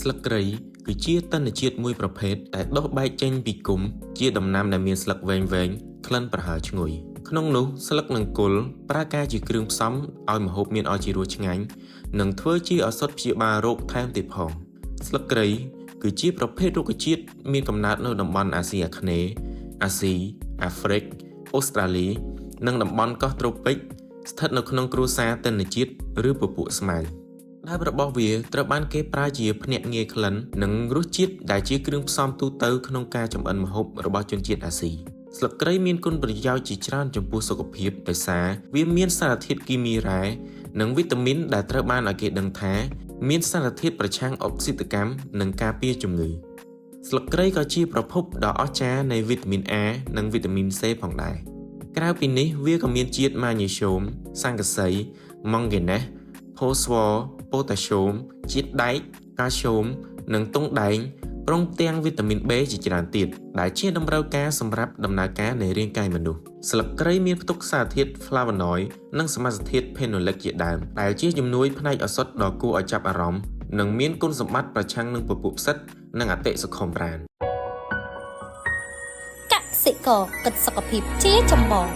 ស្លឹកគ្រៃគឺជាទិន្នជាតិមួយប្រភេទដែលដុះបែកចេញពីគុម្ពជាដំណាំដែលមានស្លឹកវែងៗក្លិនប្រហើរឈ្ងុយក្នុងនោះស្លឹកនិងគល់ប្រើការជាគ្រឿងផ្សំឲ្យម្ហូបមានឱជារសឆ្ងាញ់និងធ្វើជាឱសថព្យាបាលរោគថែមទៀតផងស្លឹកគ្រៃគឺជាប្រភេទរុក្ខជាតិមានកំណើតនៅតំបន់អាស៊ីអាគ្នេយ៍អាស៊ីអាហ្វ្រិកអូស្ត្រាលីនិងតំបន់កោះត្រូពិកស្ថិតនៅក្នុងគ្រួសារទិន្នជាតិឬពពួកស្មៅដើមរបស់វាត្រូវបានគេប្រើជាភ្នាក់ងារក្លិននិងរសជាតិដែលជាគ្រឿងផ្សំទូទៅក្នុងការចម្អិនម្ហូបរបស់ជនជាតិអាស៊ីស្លឹកគ្រៃមានគុណប្រយោជន៍ជាច្រើនចំពោះសុខភាពដោយសារវាមានសារធាតុគីមីរ៉ែនិងវីតាមីនដែលត្រូវបានឲ្យគេដឹងថាមានសារធាតុប្រឆាំងអុកស៊ីតកម្មនិងការពារជំងឺស្លឹកគ្រៃក៏ជាប្រភពដ៏អស្ចារ្យនៃវីតាមីន A និងវីតាមីន C ផងដែរក្រៅពីនេះវាក៏មានជាតិម៉ាញ៉េស្យូមស័ង្កសីម៉ង់ហ្គេណេសផូស្វ័រប៉ូតាស្យូមជាតិដែកកាល់ស្យូមនិងទង់ដែងព្រមទាំងវីតាមីន B ជាច្រើនទៀតដែលជាតម្រូវការសម្រាប់ដំណើរការនៃរាងកាយមនុស្សស្លឹកគ្រៃមានផ្ទុកសារធាតុ flavonoid និងសមាសធាតុ phenolic ជាដើមដែលជាជំនួយផ្នែកឱសថដ៏គួរឲ្យចាប់អារម្មណ៍និងមានគុណសម្បត្តិប្រឆាំងនឹងពពួកផ្សិតនិងអតិសុខុមប្រាណកសិករគិតសុខភាពជាចម្បង